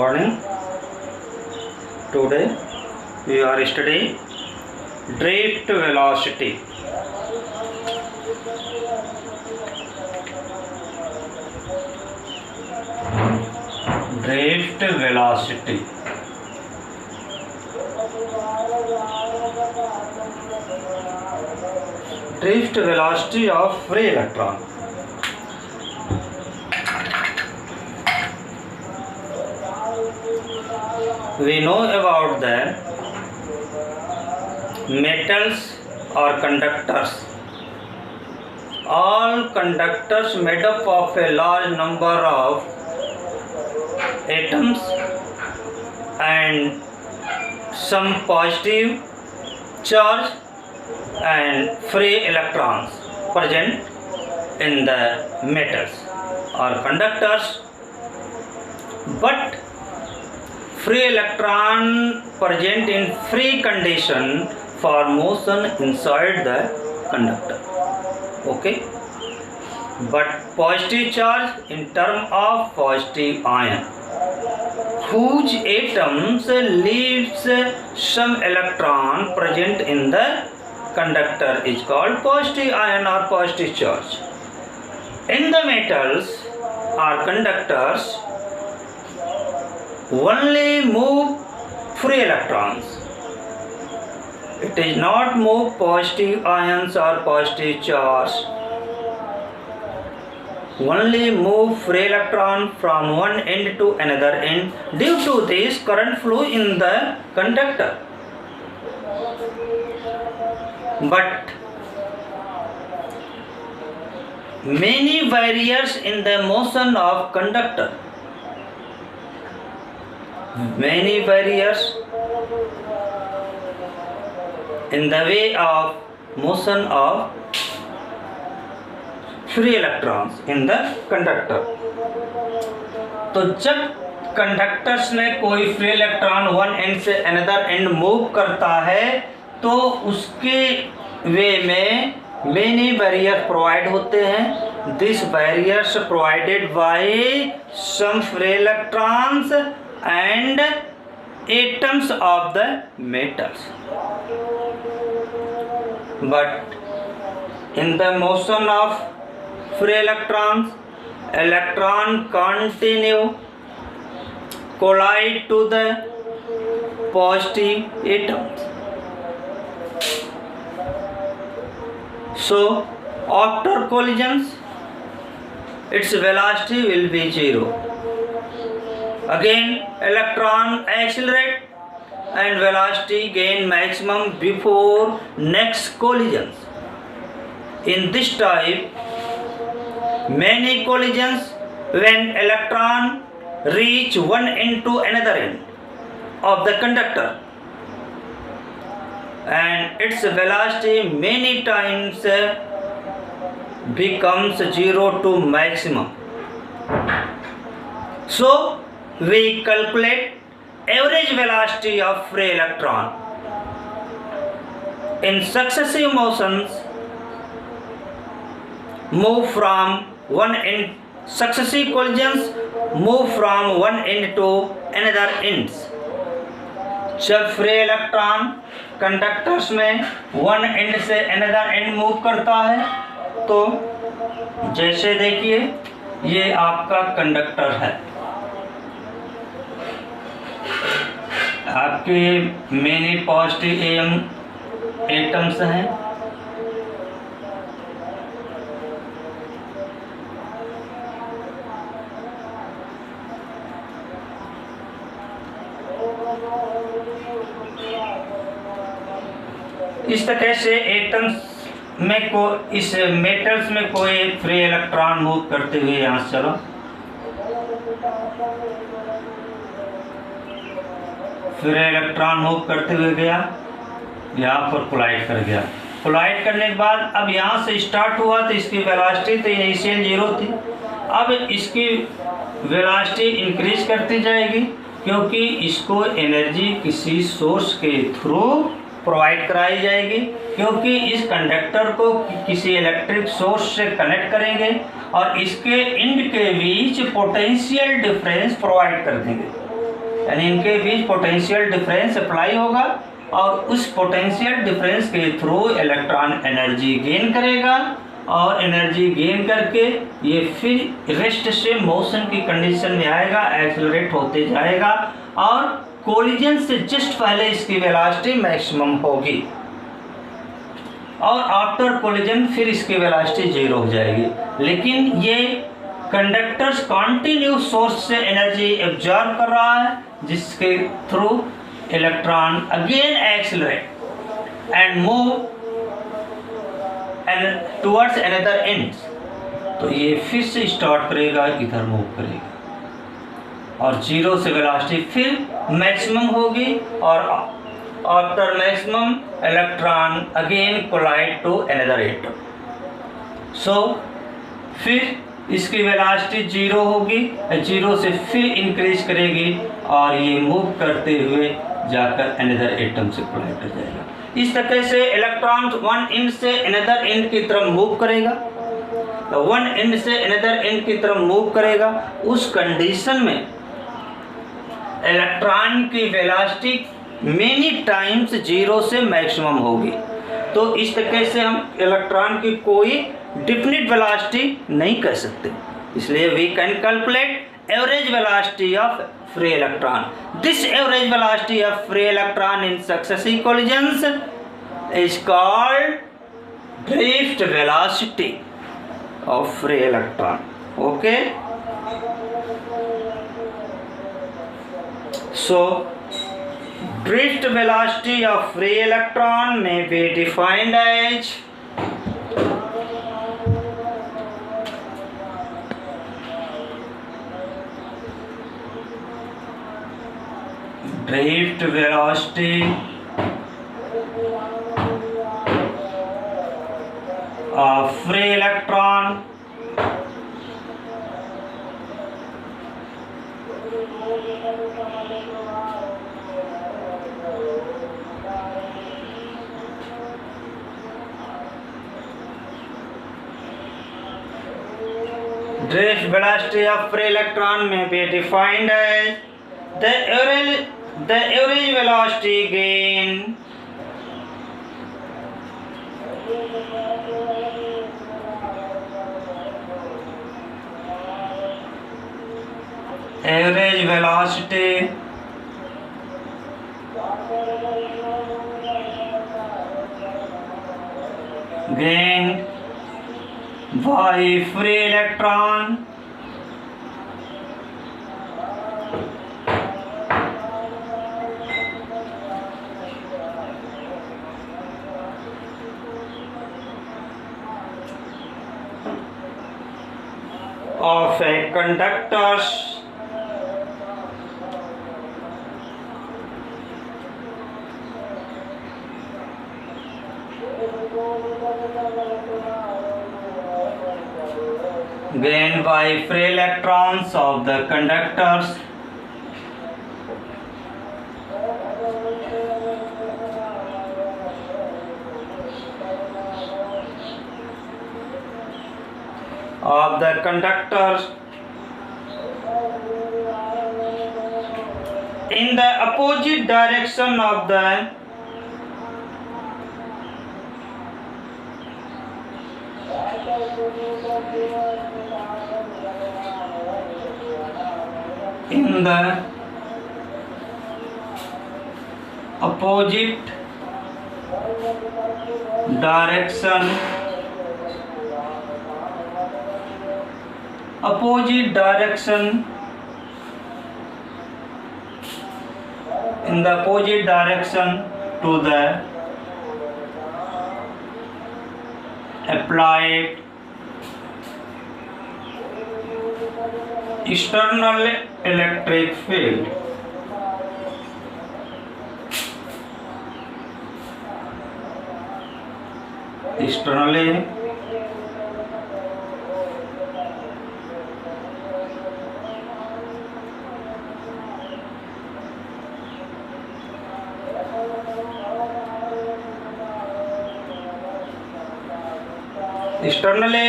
morning. Today we are studying drift velocity. Drift velocity. Drift velocity of free electron. We know about the metals or conductors. All conductors made up of a large number of atoms and some positive charge and free electrons present in the metals or conductors, but free electron present in free condition for motion inside the conductor. Okay, but positive charge in term of positive ion whose atoms leaves some electron present in the conductor is called positive ion or positive charge. In the metals or conductors only move free electrons. It is not move positive ions or positive charge. Only move free electron from one end to another end. Due to this, current flow in the conductor. But many barriers in the motion of conductor. Many barriers in the way of motion of free electrons in the conductor. तो जब conductors में कोई free electron one and से another and move करता है तो उसके वे में मेनी बैरियर प्रोवाइड होते हैं. This barriers provided by some free electrons and atoms of the metals. But in the motion of free electrons, electron continue collide to the positive atoms. So after collisions its velocity will be zero. Again electron accelerate and velocity gain maximum before next collisions. In this type many collisions when electron reach one end to another end of the conductor and its velocity many times becomes zero to maximum. So we calculate average velocity of free electron. In successive motions move from one end, successive collisions move from one end to another ends. जब free electron conductors में one and से another and move करता है तो जैसे देखिए ये आपका कंडक्टर है, आपके मेनी पॉजिटिव एटम्स हैं, इस तरह से एटम्स में को इस मेटल्स में कोई फ्री इलेक्ट्रॉन मूव करते हुए यहाँ से चलो फिर इलेक्ट्रॉन मूव करते हुए गया, यहाँ पर कोलाइड कर गया. कोलाइड करने के बाद अब यहाँ से स्टार्ट हुआ तो इसकी वेलोसिटी तो इनिशियल जीरो थी. अब इसकी वेलोसिटी इंक्रीज करती जाएगी क्योंकि इसको एनर्जी किसी सोर्स के थ्रू प्रोवाइड कराई जाएगी, क्योंकि इस कंडक्टर को किसी इलेक्ट्रिक सोर्स से कनेक्ट करेंगे और इसके एंड के बीच पोटेंशियल डिफरेंस प्रोवाइड कर देंगे. यानी इनके बीच पोटेंशियल डिफरेंस अप्लाई होगा और उस पोटेंशियल डिफरेंस के थ्रू इलेक्ट्रॉन एनर्जी गेन करेगा और एनर्जी गेन करके ये फिर रेस्ट से मोशन की कंडीशन में आएगा, एक्सेलरेट होते जाएगा और कोलिजन से जस्ट पहले इसकी वेलोसिटी मैक्सिमम होगी और आफ्टर कोलिजन फिर इसकी वेलोसिटी 0 हो जाएगी। लेकिन ये कंडक्टर्स कॉन्टिन्यूस सोर्स से एनर्जी एब्जॉर्ब कर रहा है जिसके through electron again accelerate and move and towards another and. तो ये फिर से स्टार्ट करेगा, इधर मूव करेगा और 0 से वेलोसिटी फिर मैक्सिमम होगी और after maximum electron again collide to another atom. So फिर इसकी वेलोसिटी 0 होगी, 0 से फिर इंक्रीज करेगी और ये मूव करते हुए जाकर अनदर एटम से कोलाइड कर जाएगा। इस तरह से इलेक्ट्रॉन वन एंड से अनदर एंड की तरफ मूव करेगा, वन एंड से अनदर एंड की तरफ मूव करेगा। उस कंडीशन में इलेक्ट्रॉन की वेलोसिटी मेनी टाइम्स 0 से मैक्सिमम होगी। तो इस तरह से हम इलेक्ट्रॉन की कोई डेफिनिट वेलोसिटी नहीं कर सकते, इसलिए we can calculate average velocity of free electron. This average velocity of free electron in successive collisions is called drift velocity of free electron. Okay, so drift velocity of free electron may be defined as drift velocity of free electron drift velocity of free electron may be defined as the average velocity gain by free electron of a conductor's gained by free electrons of the conductors in the opposite direction of the opposite direction in the opposite direction to the applied external electric field. Externally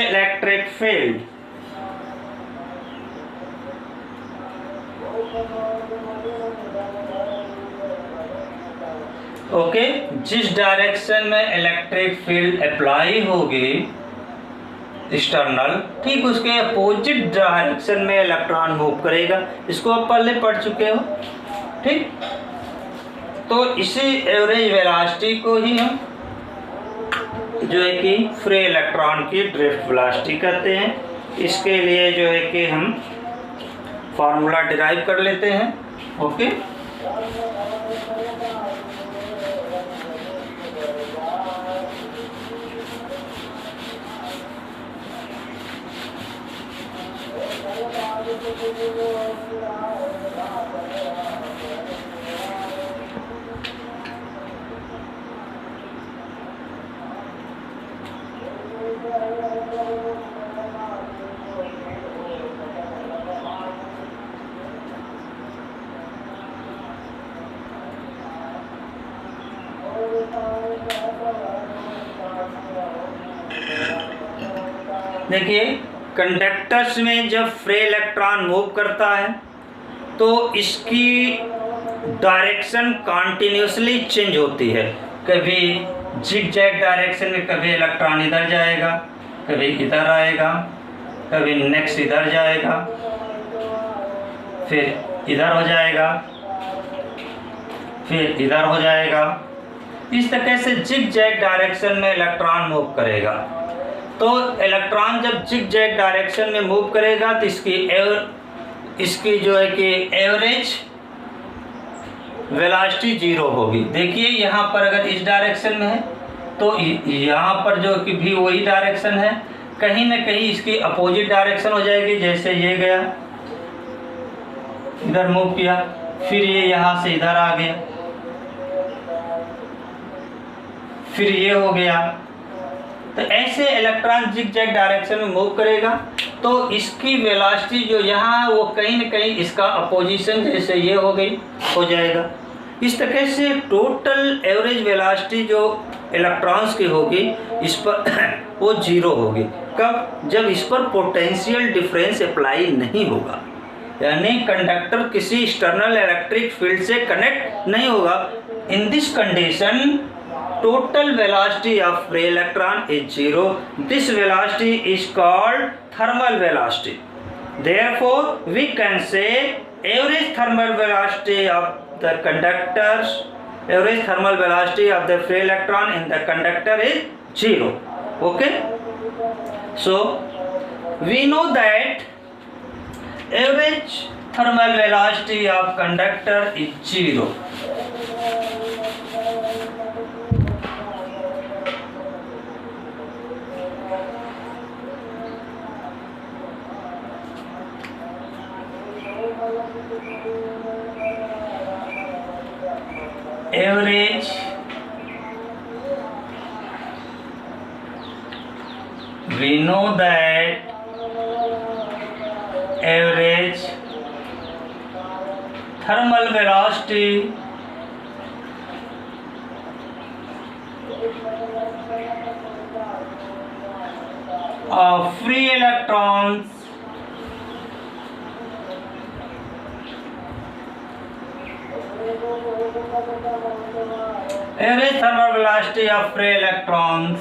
electric field okay, जिस direction में electric field apply होगी external, ठीक उसके opposite direction में electron move करेगा। इसको आप पहले पढ़ चुके हो, ठीक। तो इसी एवरेज वेलोसिटी को ही हम जो है कि फ्री इलेक्ट्रॉन की ड्रिफ्ट वेलोसिटी कहते हैं। इसके लिए जो है कि हम फार्मूला डिराइव कर लेते हैं। ओके, देखिए कंडक्टर्स में जब फ्री इलेक्ट्रॉन मूव करता है तो इसकी डायरेक्शन कॉन्टिन्यूसली चेंज होती है। कभी जिग जैग डायरेक्शन में, कभी इलेक्ट्रॉन इधर जाएगा, कभी इधर आएगा, कभी नेक्स्ट इधर जाएगा, फिर इधर हो जाएगा, फिर इधर हो जाएगा। इस तरह से जिग जैग डायरेक्शन में इलेक्ट्रॉन मूव करेगा। तो इलेक्ट्रॉन जब जिग जैग डायरेक्शन में मूव करेगा तो इसकी जो है कि एवरेज वेलोसिटी 0 होगी। देखिए यहाँ पर अगर इस डायरेक्शन में है तो यहाँ पर जो कि भी वही डायरेक्शन है, कहीं ना कहीं इसकी अपोजिट डायरेक्शन हो जाएगी। जैसे ये गया, इधर मूव किया, फिर ये यहाँ से इधर आ गया, फिर ये हो गया। तो ऐसे इलेक्ट्रॉन जिग जैग डायरेक्शन में मूव करेगा तो इसकी वेलोसिटी जो यहाँ वो कहीं न कहीं इसका अपोजिशन, जैसे ये हो गई, हो जाएगा। इस तरह से टोटल एवरेज वेलोसिटी जो इलेक्ट्रॉन्स की होगी इस पर वो 0 होगी। कब? जब इस पर पोटेंशियल डिफरेंस अप्लाई नहीं होगा, यानी कंडक्टर किसी एक्सटर्नल इलेक्ट्रिक फील्ड से कनेक्ट नहीं होगा। In this condition total velocity of free electron is 0. This velocity is called thermal velocity. Therefore, we can say average thermal velocity of the conductors, average thermal velocity of the free electron in the conductor is 0. Okay? So, we know that average thermal velocity of conductor is 0. Average we know that average thermal velocity of free electrons average thermal velocity of free electrons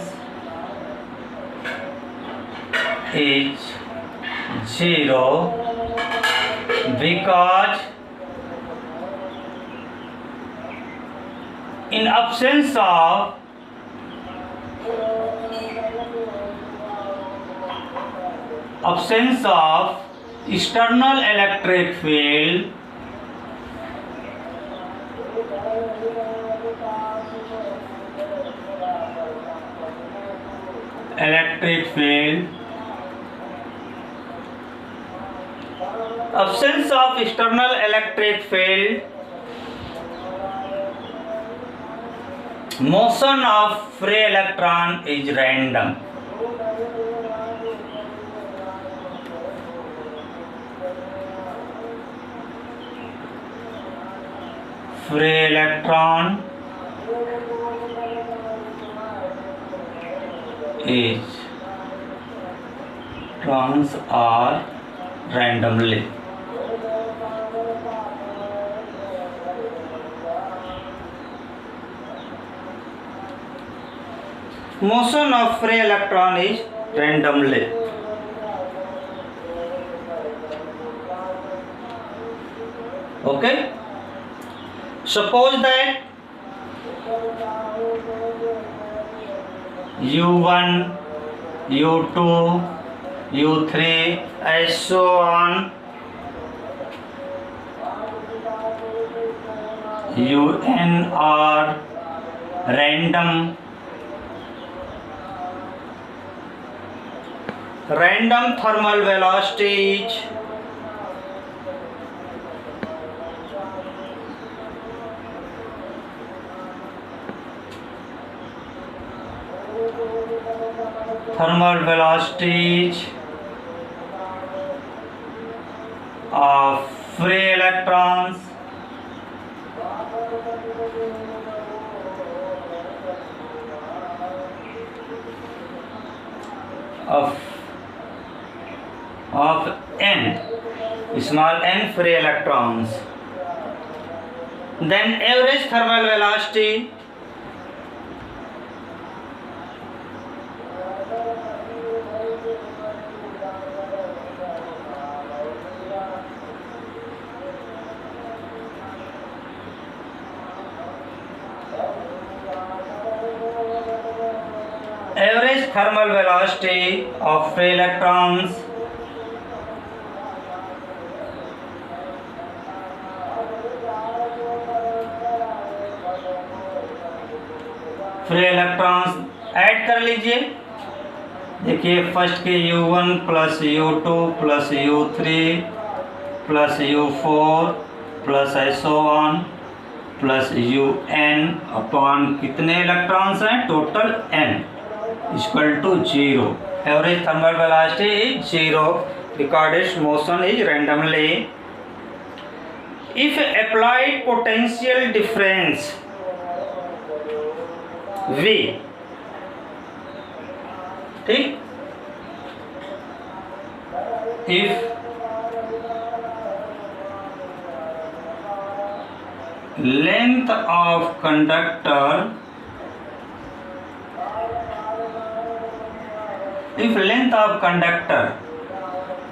is 0 because in absence of external electric field, absence of external electric field, motion of free electron is random. Free electrons are randomly. motion of free electron is randomly. Okay, suppose that U1, U2, U3 and so on, UN are random thermal velocities of free electrons of n, small n free electrons, then average thermal velocity of free electrons ऐड कर लीजिए। देखिए first के U1 plus U2 plus U3 plus U4 plus ऐसो on plus UN upon कितने electrons हैं total n equal to 0। Average thermal velocity is 0 because its motion is randomly. If applied potential difference V, ठीक, if length of conductor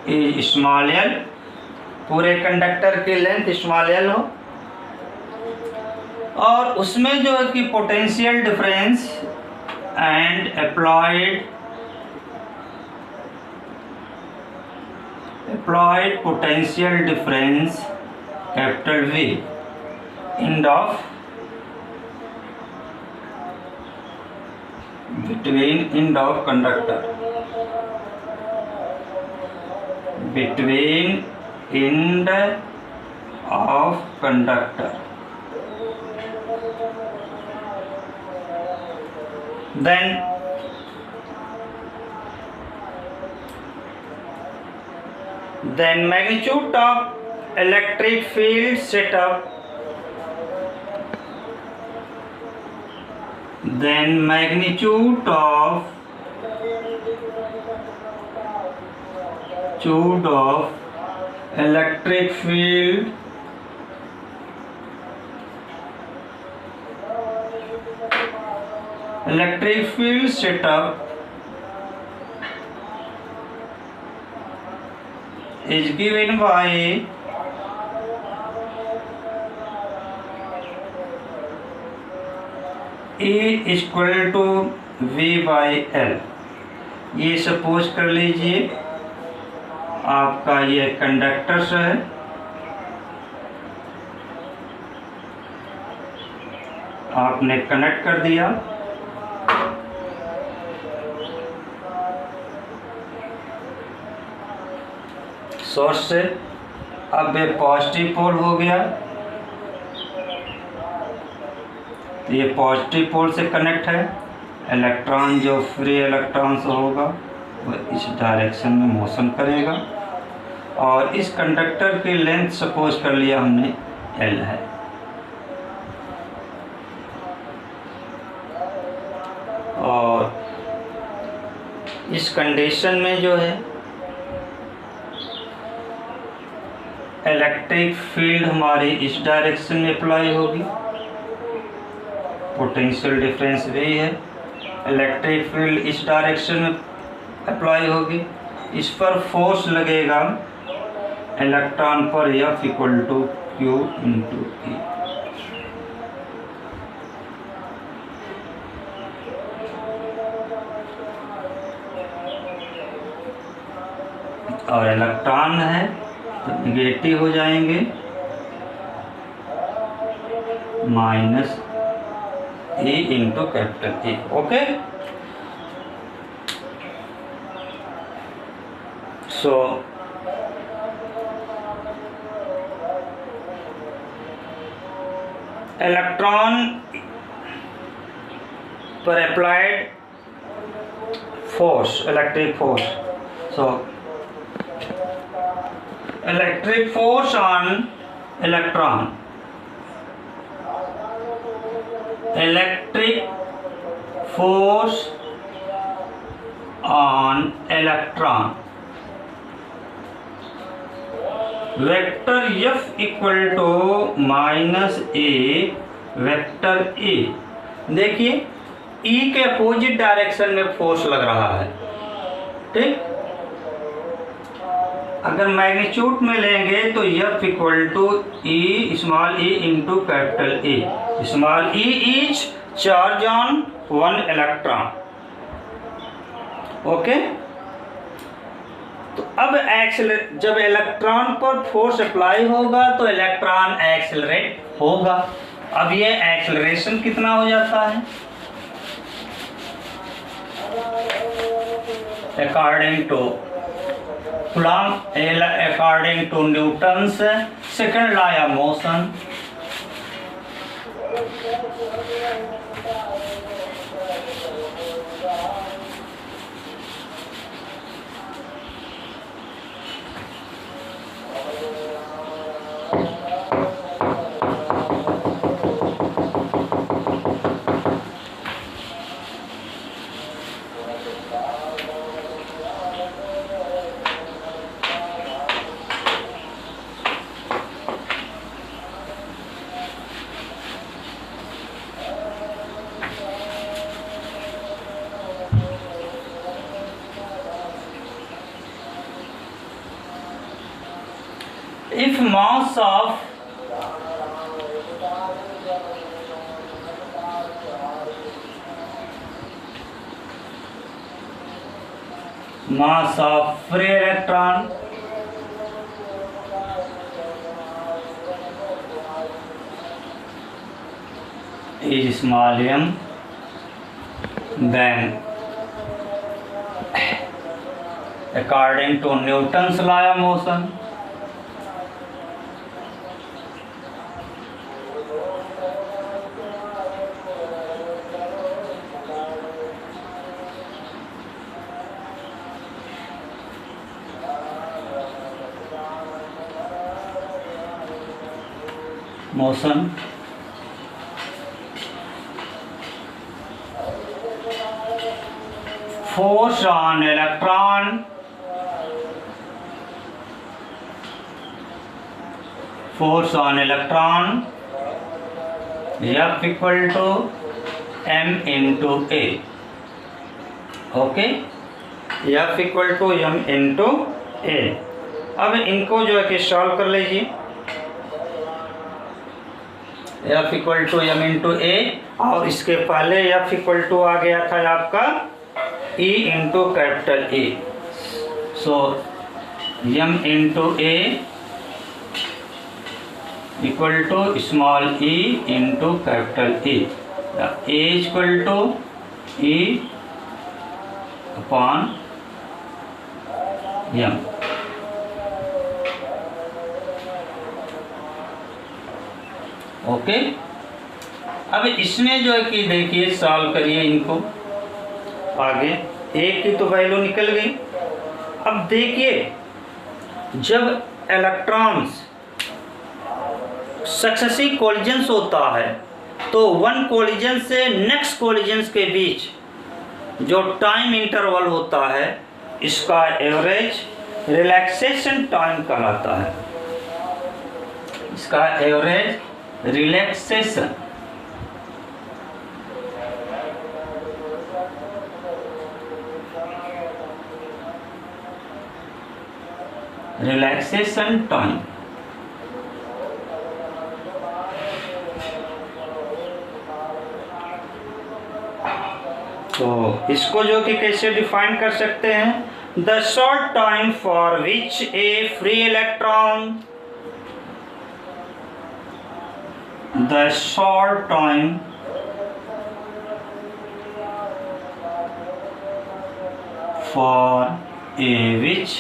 is small l, पूरे conductor की length small l हो और उसमें जो है कि potential difference and applied potential difference capital V end of between end of conductor between end of conductor, then magnitude of electric field setup, then magnitude of electric field setup is given by E equal to V/L। ये suppose कर लीजिए आपका ये conductors है, आपने connect कर दिया, source से। अब ये पॉजिटिव पोल हो गया, ये पॉजिटिव पोल से कनेक्ट है। इलेक्ट्रॉन जो फ्री इलेक्ट्रॉन से होगा वो इस डायरेक्शन में मोशन करेगा और इस कंडक्टर की लेंथ सपोज कर लिया हमने L है। और इस कंडीशन में जो है इलेक्ट्रिक फील्ड हमारी इस डायरेक्शन में अप्लाई होगी, पोटेंशियल डिफरेंस भी है, इलेक्ट्रिक फील्ड इस डायरेक्शन में अप्लाई होगी, इस पर फोर्स लगेगा इलेक्ट्रॉन पर F equal to Q into E. और इलेक्ट्रॉन है तो निगेटिव हो जाएंगे, minus E into capital E। Okay, so electron पर applied force, electric force, so electric force on electron, electric force on electron, vector F equal to minus A vector E। देखिए E के opposite direction में force लग रहा है, ठीक। अगर magnitude में लेंगे तो F equal to E small e into capital E। Small e is charge on one electron. Okay, तो अब जब इलेक्ट्रॉन पर फोर्स अप्लाई होगा तो इलेक्ट्रॉन एक्सेलरेट होगा। अब ये एक्सेलरेशन कितना हो जाता है, according to Coulomb, according to Newton's second law of motion, if mass of free electron is small m, then according to Newton's law of motion, motion force on electron, force on electron F equal to m into a। Okay, F equal to m into a। अब इनको जो है कि solve कर लीजिए। F equal to m into a, और इसके पहले F इक्वल टू आ गया था आपका E into capital E। So m into a equal to small e into capital E। a equal to e upon m। Okay, अब इसमें जो है कि देखिए सॉल्व करिए इनको आगे। एक की तो वैल्यू निकल गई। अब देखिए जब इलेक्ट्रॉन्स सक्सेसिव कोलिजन्स होता है तो वन कोलिजन से नेक्स्ट कोलिजन्स के बीच जो टाइम इंटरवल होता है इसका एवरेज रिलैक्सेशन टाइम कहलाता है। इसका एवरेज रिलैक्सेशन रिलैक्सेशन टाइम। तो इसको जो कि कैसे डिफाइन कर सकते हैं, the short time for which A free electron, the short time for a which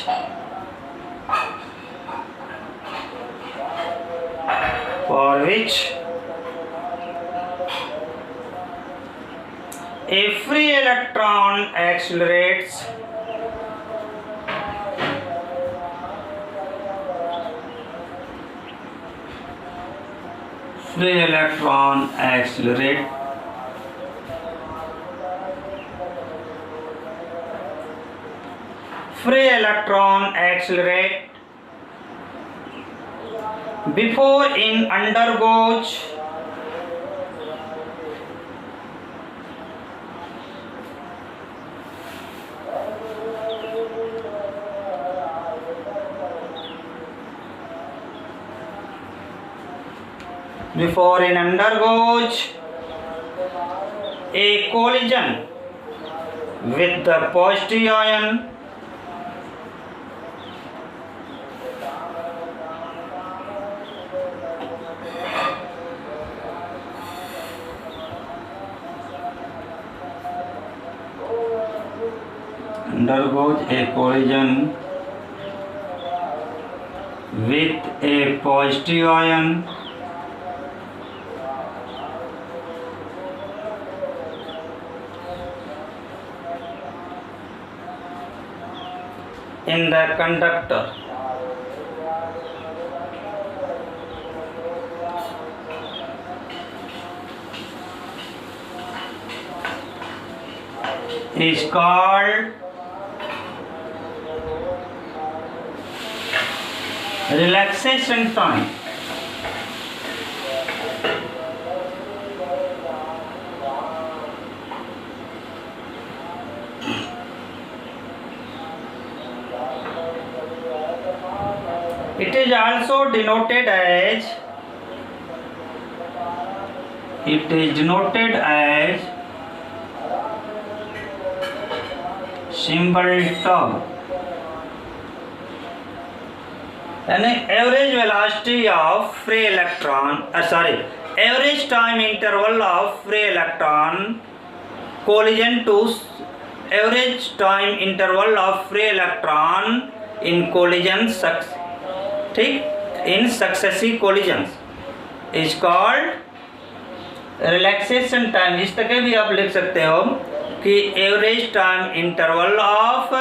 a free electron accelerates free electron accelerate before it undergoes a collision with the positive ion undergoes a collision with a positive ion in the conductor. Is called relaxation time. It is also denoted as symbol tau, यानी average velocity of free electron, average time interval of free electron collision to average time interval of free electron in collision in successive collisions is called relaxation time. इस तरह भी आप लिख सकते हो कि average time interval of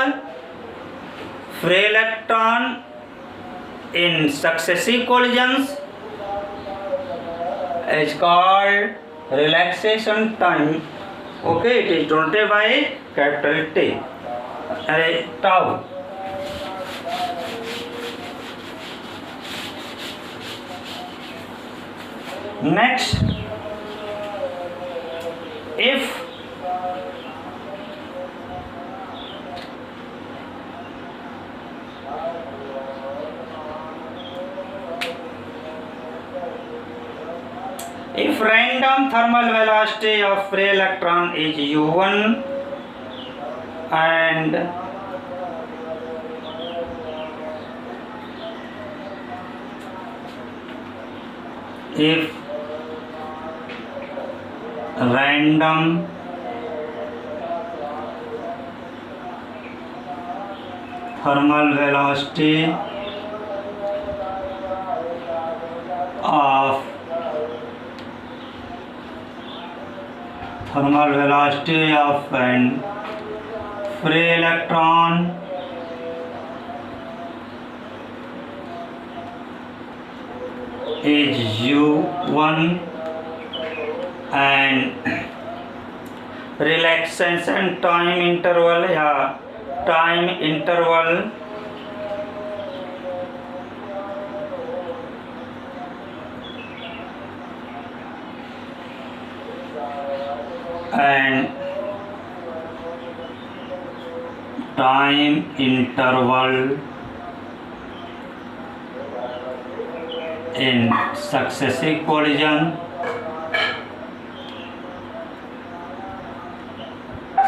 free electron in successive collisions is called relaxation time. Okay, it is denoted by capital T, tau. Next, if random thermal velocity of free electron is u1 and if random thermal velocity of an free electron is u1 and relaxation time interval and time interval in successive collision,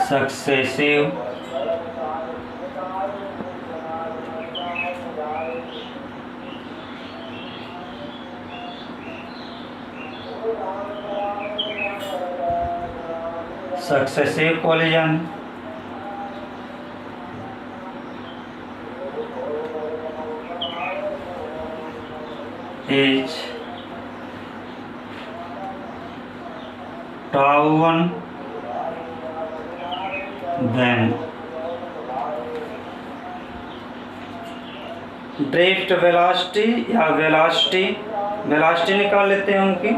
successive collision is tau 1, then drift velocity या velocity निकाल लेते हैं उनकी।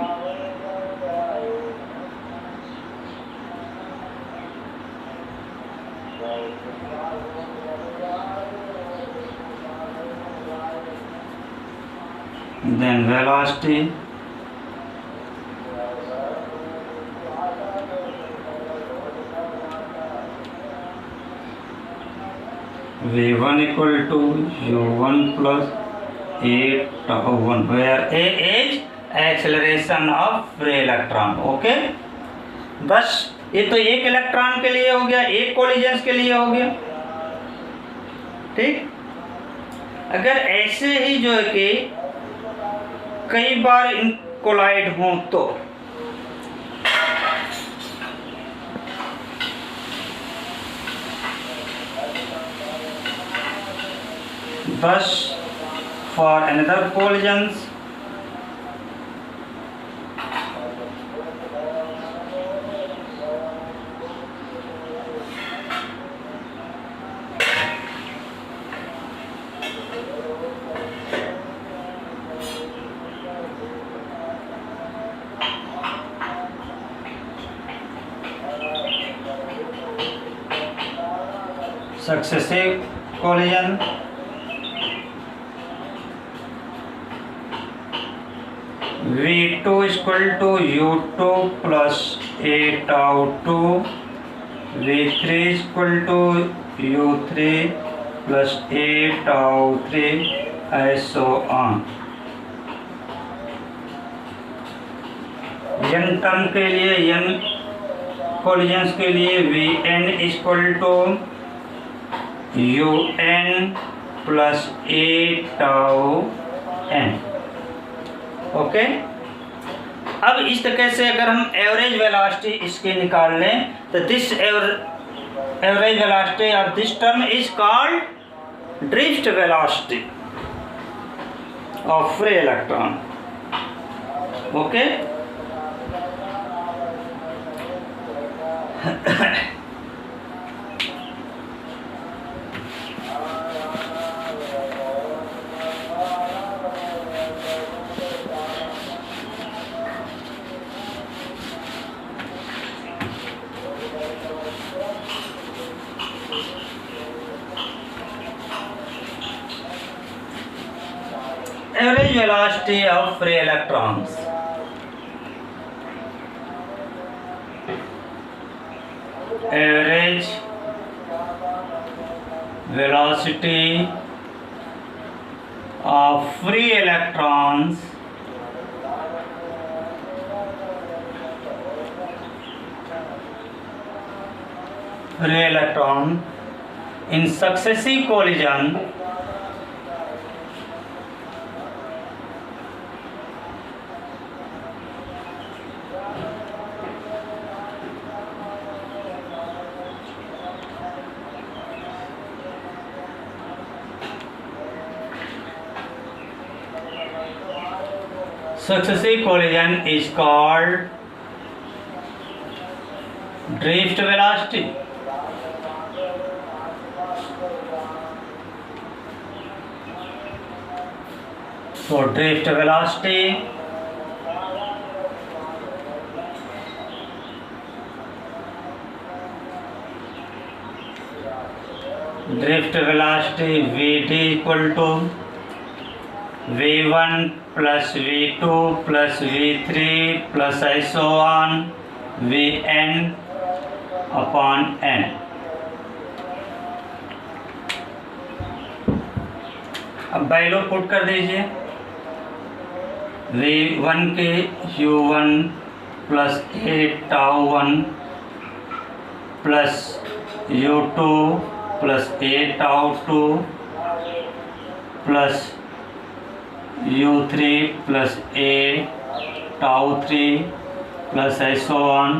then velocity v1 equal to u1 plus a tau 1, where a is acceleration of free electron। Okay, बस ये तो एक electron के लिए हो गया, एक कोलिजन के लिए हो गया। ठीक, अगर ऐसे ही जो है कि कई बार इन कोलाइड हों तो बस for another collisions successive collision V2 is equal to U2 plus a tau 2, V3 is equal to U3 plus a tau 3, and so on। n term के लिए, n कोलिजन्स के लिए Vn is equal to Un plus a tau n। Okay, अब इस तरह से अगर हम एवरेज वेलोसिटी इसके निकाल लें तो this average velocity of this term is called drift velocity of free electron. Okay, average velocity of free electrons, average velocity of free electrons in successive collision is called drift velocity। So drift velocity Vd equal to V1 plus V2 plus V3 plus and so on Vn upon n। अब value put कर दीजिए। V1 के U1 plus A tau 1 plus U2 plus A tau 2 plus U3 plus A tau 3 plus ऐसो on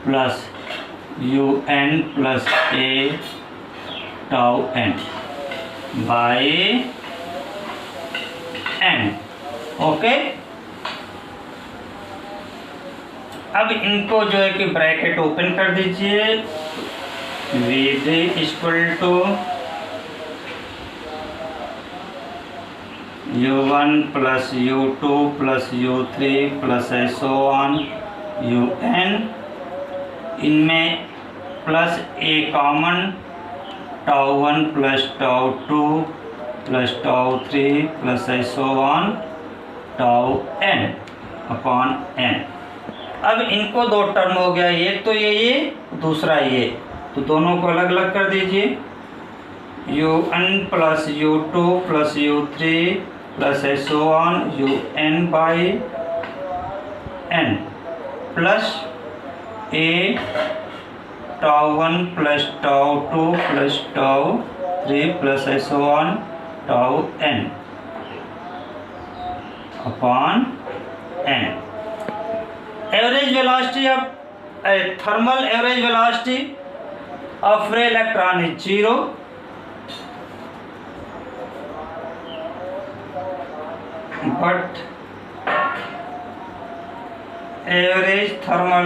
plus UN plus A tau n by n। Okay, अब इनको जो है कि ब्रैकेट ओपन कर दीजिए। VD equal to U1 plus U2 plus U3 plus ऐसो on UN, इनमें plus A common, tau 1 plus tau 2 plus tau 3 plus ऐसो on tau n upon n। अब इनको दो टर्म हो गया, एक तो ये दूसरा ये, तो दोनों को अलग अलग कर दीजिए। U1 plus U2 plus U3 plus ऐसो on UN by n plus A tau 1 plus tau 2 plus tau 3 plus ऐसो on tau n upon n। Average velocity of thermal average velocity of free electron is 0, but average thermal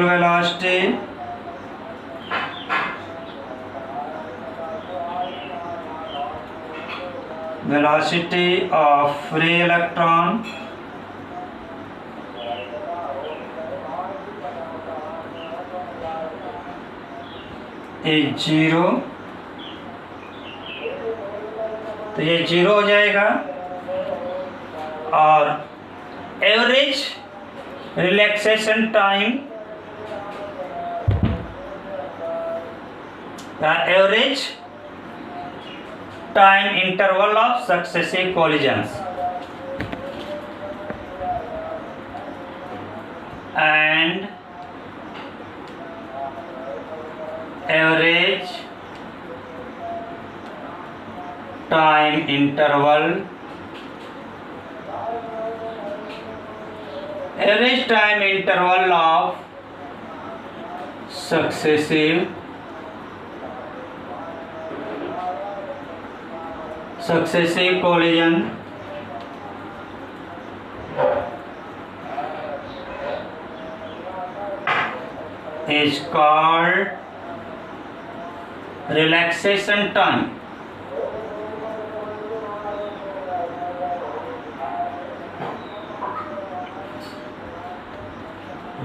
velocity of free electron is 0, तो ये 0 हो जाएगा। और average relaxation time या average time interval of successive collisions and average time interval of successive collision is called relaxation time.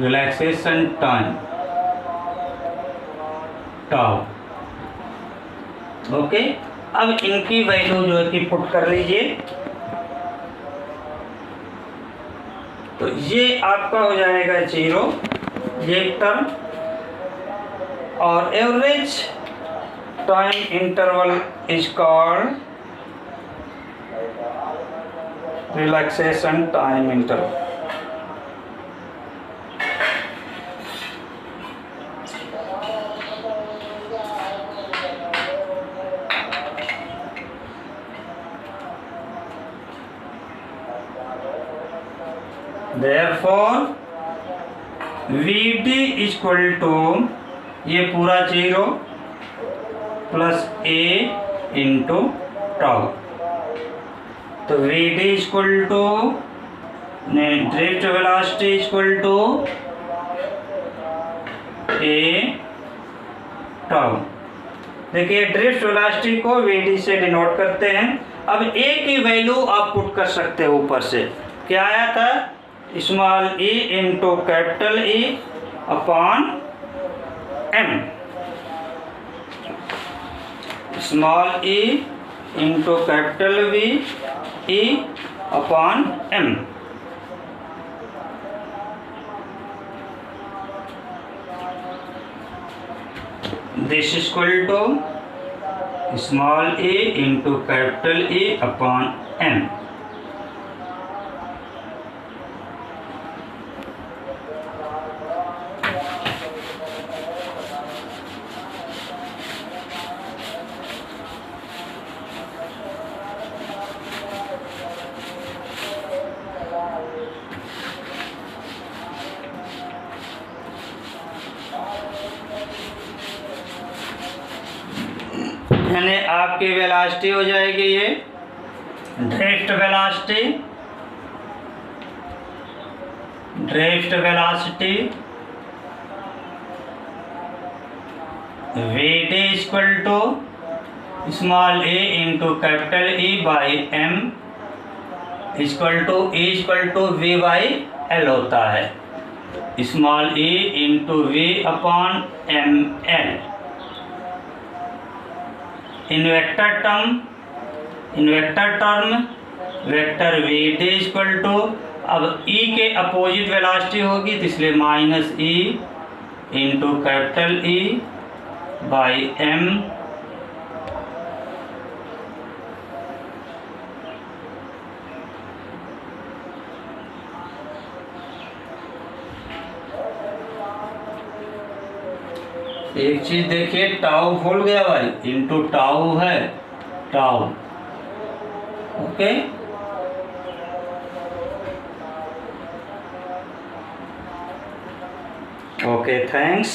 Relaxation time tau. Okay, अब इनकी value जो है कि पुट कर लीजिए, तो ये आपका हो जाएगा 0 ये टर्म, और average time interval is called relaxation time interval. Therefore VD equal to ये पूरा 0 प्लस A इंटू टाउ, तो VD equal to drift velocity equal to A tau. देखिए ड्रिफ्ट वेलोसिटी को VD से डिनोट करते हैं। अब A की वैल्यू आप पुट कर सकते हो ऊपर से, क्या आया था, small e into capital E upon m, small e into capital V E upon m। This is equal to small e into capital E upon m। यानी आपकी वेलोसिटी हो जाएगी ये drift velocity, drift velocity Vd equal to small a into capital E by m equal to V by L होता है, small e into V upon m L. In vector term vector V D equal to, अब e के opposite velocity होगी तो इसलिए minus e into capital E by m एक चीज देखिए, टाउ भूल गया भाई, इंटू टाउ है, टाउ। Okay, okay, thanks.